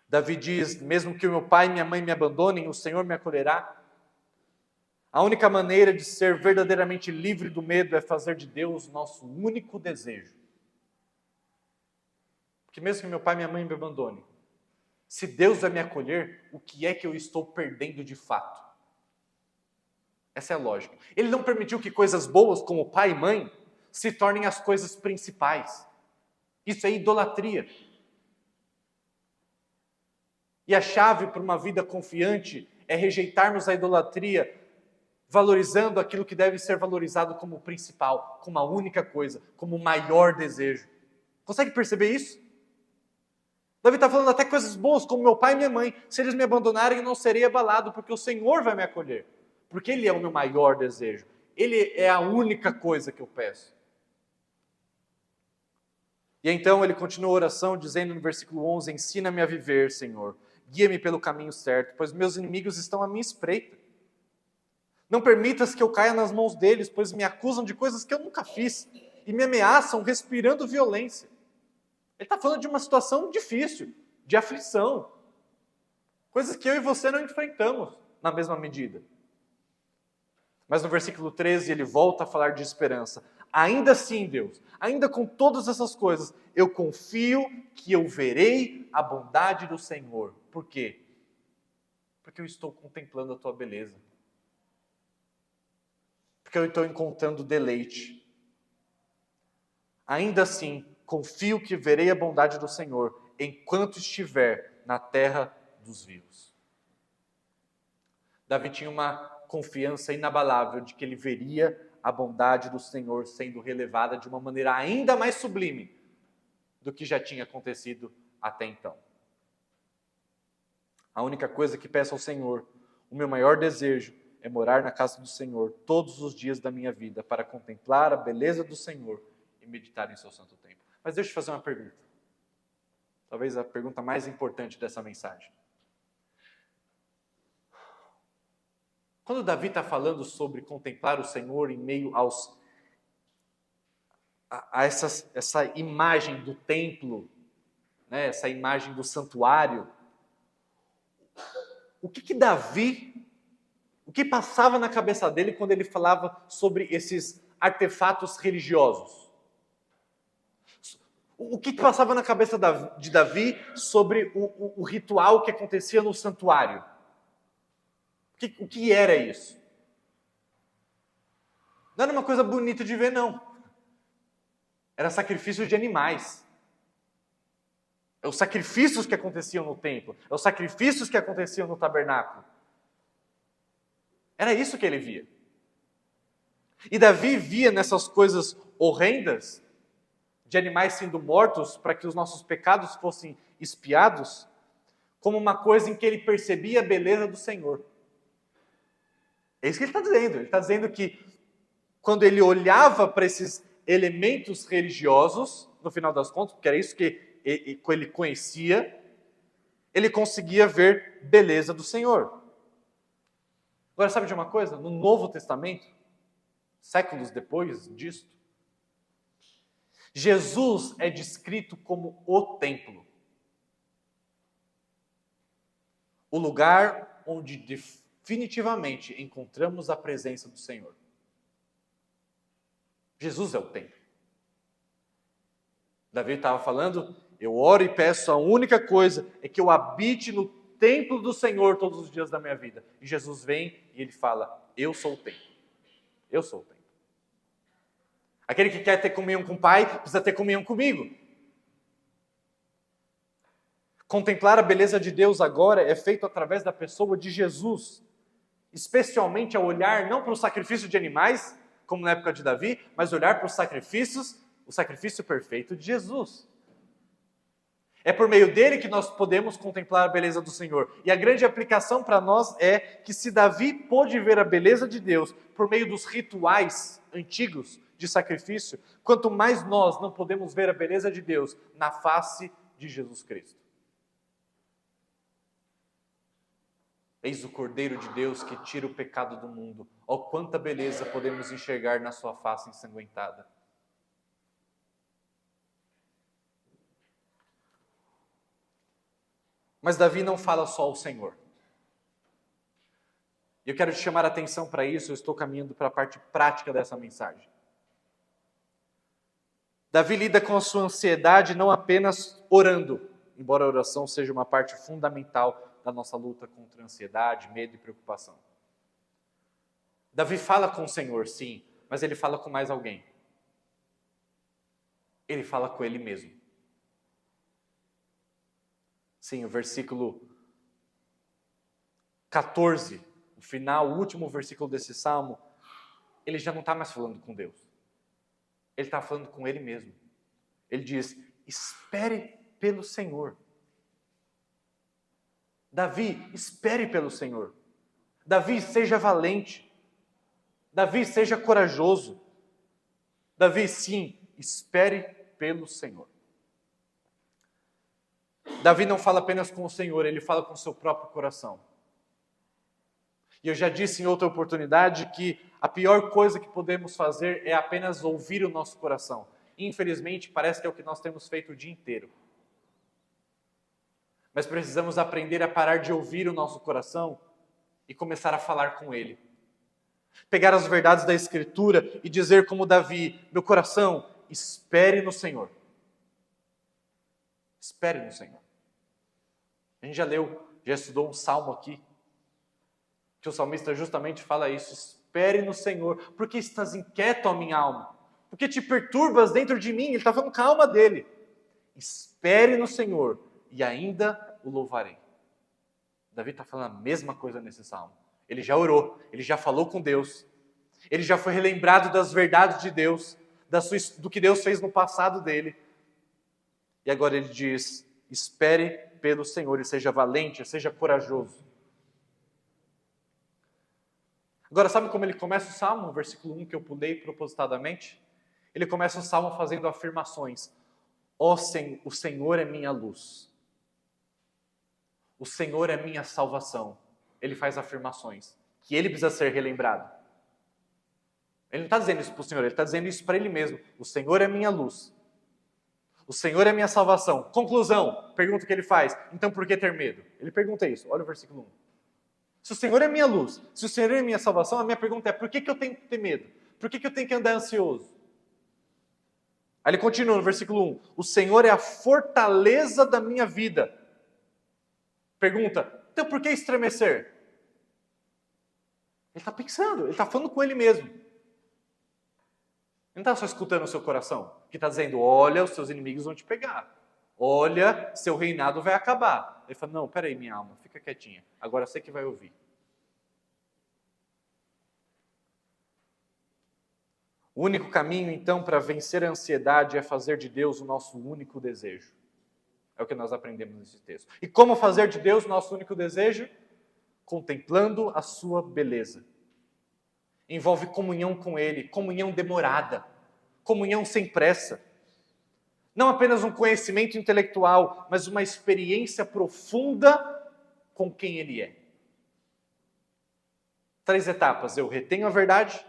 Davi diz, mesmo que o meu pai e minha mãe me abandonem, o Senhor me acolherá. A única maneira de ser verdadeiramente livre do medo é fazer de Deus nosso único desejo. Porque mesmo que meu pai e minha mãe me abandonem, se Deus vai me acolher, o que é que eu estou perdendo de fato? Essa é a lógica. Ele não permitiu que coisas boas como pai e mãe se tornem as coisas principais. Isso é idolatria. E a chave para uma vida confiante é rejeitarmos a idolatria, valorizando aquilo que deve ser valorizado como principal, como a única coisa, como o maior desejo. Consegue perceber isso? Davi está falando até coisas boas, como meu pai e minha mãe. Se eles me abandonarem, eu não serei abalado, porque o Senhor vai me acolher. Porque Ele é o meu maior desejo. Ele é a única coisa que eu peço. E então ele continua a oração dizendo no versículo 11, ensina-me a viver, Senhor. Guia-me pelo caminho certo, pois meus inimigos estão à minha espreita. Não permitas que eu caia nas mãos deles, pois me acusam de coisas que eu nunca fiz e me ameaçam respirando violência. Ele está falando de uma situação difícil, de aflição. Coisas que eu e você não enfrentamos na mesma medida. Mas no versículo 13 ele volta a falar de esperança. Ainda assim, Deus, ainda com todas essas coisas, eu confio que eu verei a bondade do Senhor. Por quê? Porque eu estou contemplando a tua beleza. Porque eu estou encontrando deleite. Ainda assim, confio que verei a bondade do Senhor enquanto estiver na terra dos vivos. Davi tinha uma confiança inabalável de que ele veria a bondade do Senhor sendo relevada de uma maneira ainda mais sublime do que já tinha acontecido até então. A única coisa que peço ao Senhor, o meu maior desejo, é morar na casa do Senhor todos os dias da minha vida para contemplar a beleza do Senhor e meditar em seu santo templo. Mas deixa eu te fazer uma pergunta. Talvez a pergunta mais importante dessa mensagem. Quando Davi está falando sobre contemplar o Senhor em meio a essa imagem do templo, né, essa imagem do santuário, o que passava na cabeça dele quando ele falava sobre esses artefatos religiosos? O que passava na cabeça de Davi sobre o ritual que acontecia no santuário? O que era isso? Não era uma coisa bonita de ver, não. Era sacrifício de animais. É os sacrifícios que aconteciam no templo. É os sacrifícios que aconteciam no tabernáculo. Era isso que ele via. E Davi via nessas coisas horrendas, de animais sendo mortos para que os nossos pecados fossem expiados, como uma coisa em que ele percebia a beleza do Senhor. É isso que ele está dizendo. Ele está dizendo que quando ele olhava para esses elementos religiosos, no final das contas, porque era isso que ele conhecia, ele conseguia ver beleza do Senhor. Agora, sabe de uma coisa? No Novo Testamento, séculos depois disto, Jesus é descrito como o templo. O lugar onde definitivamente encontramos a presença do Senhor. Jesus é o templo. Davi estava falando, eu oro e peço, a única coisa é que eu habite no templo do Senhor todos os dias da minha vida. E Jesus vem e ele fala, eu sou o templo. Eu sou o templo. Aquele que quer ter comunhão com o Pai, precisa ter comunhão comigo. Contemplar a beleza de Deus agora é feito através da pessoa de Jesus. Especialmente ao olhar não para o sacrifício de animais, como na época de Davi, mas olhar para os sacrifícios, o sacrifício perfeito de Jesus. É por meio dele que nós podemos contemplar a beleza do Senhor. E a grande aplicação para nós é que se Davi pôde ver a beleza de Deus por meio dos rituais antigos de sacrifício, quanto mais nós não podemos ver a beleza de Deus na face de Jesus Cristo. Eis o Cordeiro de Deus que tira o pecado do mundo. Oh, quanta beleza podemos enxergar na sua face ensanguentada. Mas Davi não fala só ao Senhor. E eu quero te chamar a atenção para isso, eu estou caminhando para a parte prática dessa mensagem. Davi lida com a sua ansiedade não apenas orando, embora a oração seja uma parte fundamental da nossa luta contra a ansiedade, medo e preocupação. Davi fala com o Senhor, sim, mas ele fala com mais alguém. Ele fala com ele mesmo. Sim, o versículo 14, o final, o último versículo desse salmo, ele já não está mais falando com Deus. Ele está falando com ele mesmo. Ele diz, espere pelo Senhor. Davi, espere pelo Senhor. Davi, seja valente. Davi, seja corajoso. Davi, sim, espere pelo Senhor. Davi não fala apenas com o Senhor, ele fala com o seu próprio coração. E eu já disse em outra oportunidade que a pior coisa que podemos fazer é apenas ouvir o nosso coração. Infelizmente, parece que é o que nós temos feito o dia inteiro. Mas precisamos aprender a parar de ouvir o nosso coração e começar a falar com ele. Pegar as verdades da Escritura e dizer como Davi, meu coração, espere no Senhor. Espere no Senhor. A gente já leu, já estudou um salmo aqui, que o salmista justamente fala isso, espere no Senhor, porque estás inquieto, ó minha alma, porque te perturbas dentro de mim, ele está falando calma dele. Espere no Senhor, e ainda o louvarei. Davi está falando a mesma coisa nesse salmo. Ele já orou, ele já falou com Deus, ele já foi relembrado das verdades de Deus, do que Deus fez no passado dele. E agora ele diz, espere pelo Senhor e seja valente, seja corajoso. Agora, sabe como ele começa o salmo? No versículo 1 que eu pulei propositadamente. Ele começa o salmo fazendo afirmações. O Senhor é minha luz. O Senhor é minha salvação. Ele faz afirmações. Que ele precisa ser relembrado. Ele não está dizendo isso para o Senhor, ele está dizendo isso para ele mesmo. O Senhor é minha luz. O Senhor é minha salvação. Conclusão, pergunta que ele faz. Então por que ter medo? Ele pergunta isso, olha o versículo 1. Se o Senhor é minha luz, se o Senhor é minha salvação, a minha pergunta é, por que eu tenho que ter medo? Por que eu tenho que andar ansioso? Aí ele continua no versículo 1. O Senhor é a fortaleza da minha vida. Pergunta, então por que estremecer? Ele está pensando, ele está falando com ele mesmo. Ele não está só escutando o seu coração, que está dizendo, olha, os seus inimigos vão te pegar. Olha, seu reinado vai acabar. Ele fala, não, peraí, minha alma, fica quietinha. Agora você que vai ouvir. O único caminho, então, para vencer a ansiedade é fazer de Deus o nosso único desejo. É o que nós aprendemos nesse texto. E como fazer de Deus o nosso único desejo? Contemplando a sua beleza. Envolve comunhão com Ele, comunhão demorada, comunhão sem pressa. Não apenas um conhecimento intelectual, mas uma experiência profunda com quem Ele é. 3 etapas. Eu retenho a verdade,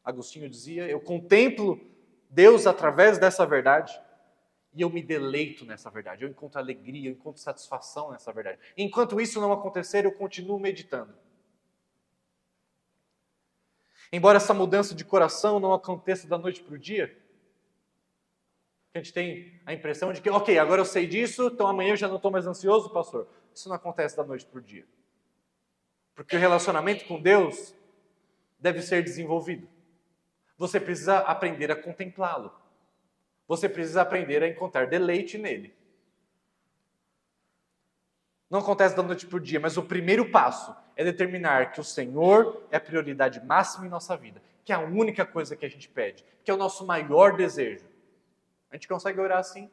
Agostinho dizia, eu contemplo Deus através dessa verdade e eu me deleito nessa verdade. Eu encontro alegria, eu encontro satisfação nessa verdade. Enquanto isso não acontecer, eu continuo meditando. Embora essa mudança de coração não aconteça da noite para o dia, a gente tem a impressão de que, ok, agora eu sei disso, então amanhã eu já não estou mais ansioso, pastor. Isso não acontece da noite para o dia. Porque o relacionamento com Deus deve ser desenvolvido. Você precisa aprender a contemplá-lo. Você precisa aprender a encontrar deleite nele. Não acontece da noite para o dia, mas o primeiro passo é determinar que o Senhor é a prioridade máxima em nossa vida, que é a única coisa que a gente pede, que é o nosso maior desejo. A gente consegue orar assim?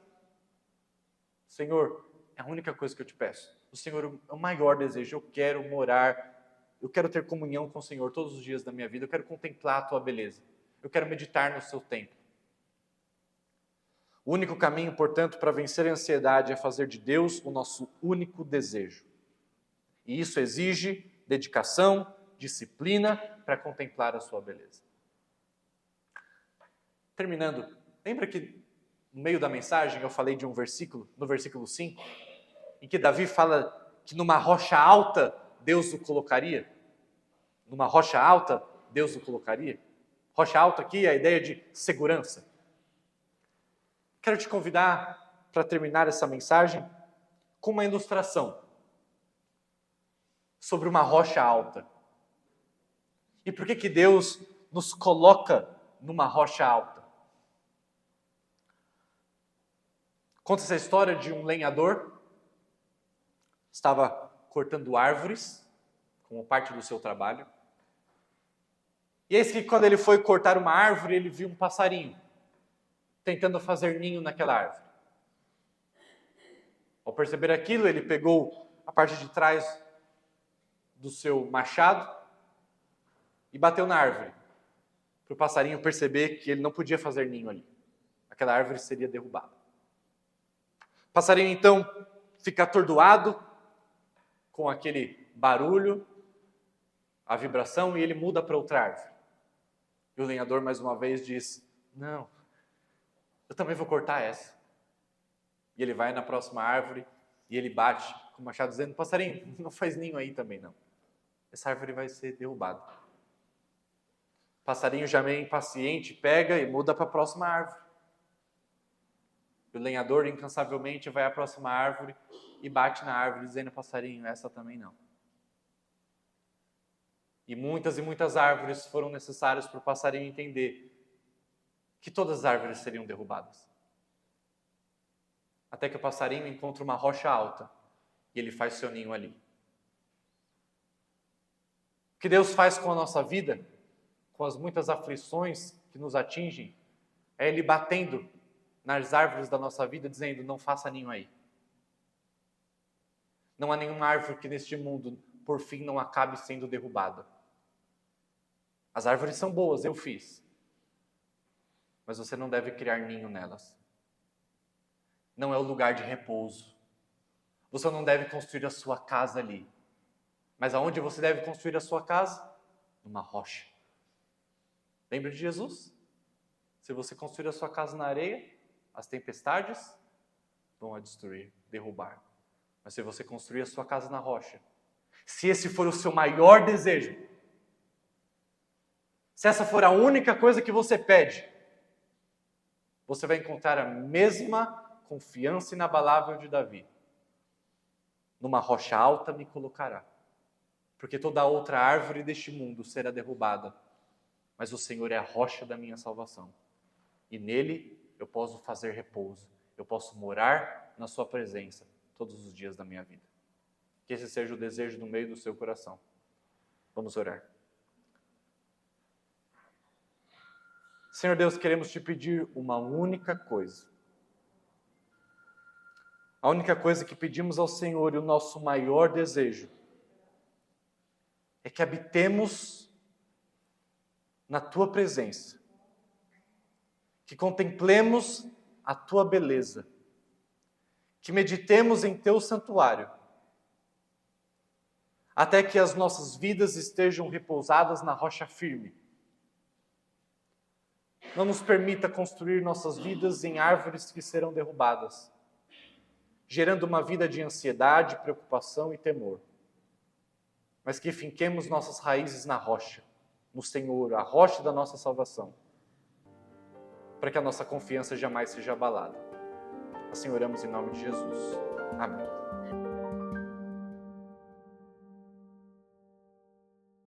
Senhor, é a única coisa que eu te peço. O Senhor é o maior desejo. Eu quero morar, eu quero ter comunhão com o Senhor todos os dias da minha vida. Eu quero contemplar a tua beleza. Eu quero meditar no seu templo. O único caminho, portanto, para vencer a ansiedade é fazer de Deus o nosso único desejo. E isso exige dedicação, disciplina para contemplar a sua beleza. Terminando, lembra que no meio da mensagem eu falei de um versículo, no versículo 5, em que Davi fala que numa rocha alta Deus o colocaria? Numa rocha alta Deus o colocaria? Rocha alta aqui é a ideia de segurança. Quero te convidar para terminar essa mensagem com uma ilustração sobre uma rocha alta. E por que Deus nos coloca numa rocha alta? Conta essa história de um lenhador, estava cortando árvores como parte do seu trabalho. E eis que quando ele foi cortar uma árvore, ele viu um passarinho tentando fazer ninho naquela árvore. Ao perceber aquilo, ele pegou a parte de trás do seu machado e bateu na árvore, para o passarinho perceber que ele não podia fazer ninho ali. Aquela árvore seria derrubada. O passarinho então fica atordoado com aquele barulho, a vibração, e ele muda para outra árvore. E o lenhador mais uma vez diz: não, eu também vou cortar essa. E ele vai na próxima árvore e ele bate com o machado dizendo: passarinho, não faz ninho aí também não. Essa árvore vai ser derrubada. O passarinho já meio impaciente pega e muda para a próxima árvore. O lenhador incansavelmente vai à próxima árvore e bate na árvore dizendo: passarinho, essa também não. E muitas árvores foram necessárias para o passarinho entender que todas as árvores seriam derrubadas. Até que o passarinho encontra uma rocha alta e ele faz seu ninho ali. O que Deus faz com a nossa vida, com as muitas aflições que nos atingem, é Ele batendo nas árvores da nossa vida, dizendo: não faça ninho aí. Não há nenhuma árvore que neste mundo, por fim, não acabe sendo derrubada. As árvores são boas, eu fiz. Mas você não deve criar ninho nelas. Não é o lugar de repouso. Você não deve construir a sua casa ali. Mas aonde você deve construir a sua casa? Numa rocha. Lembra de Jesus? Se você construir a sua casa na areia, as tempestades vão a destruir, derrubar. Mas se você construir a sua casa na rocha, se esse for o seu maior desejo, se essa for a única coisa que você pede, você vai encontrar a mesma confiança inabalável de Davi. Numa rocha alta me colocará, porque toda outra árvore deste mundo será derrubada, mas o Senhor é a rocha da minha salvação. E nele eu posso fazer repouso, eu posso morar na sua presença todos os dias da minha vida. Que esse seja o desejo no meio do seu coração. Vamos orar. Senhor Deus, queremos te pedir uma única coisa. A única coisa que pedimos ao Senhor e o nosso maior desejo é que habitemos na tua presença, que contemplemos a tua beleza, que meditemos em teu santuário, até que as nossas vidas estejam repousadas na rocha firme. Não nos permita construir nossas vidas em árvores que serão derrubadas, gerando uma vida de ansiedade, preocupação e temor. Mas que finquemos nossas raízes na rocha, no Senhor, a rocha da nossa salvação, para que a nossa confiança jamais seja abalada. Assim oramos em nome de Jesus. Amém.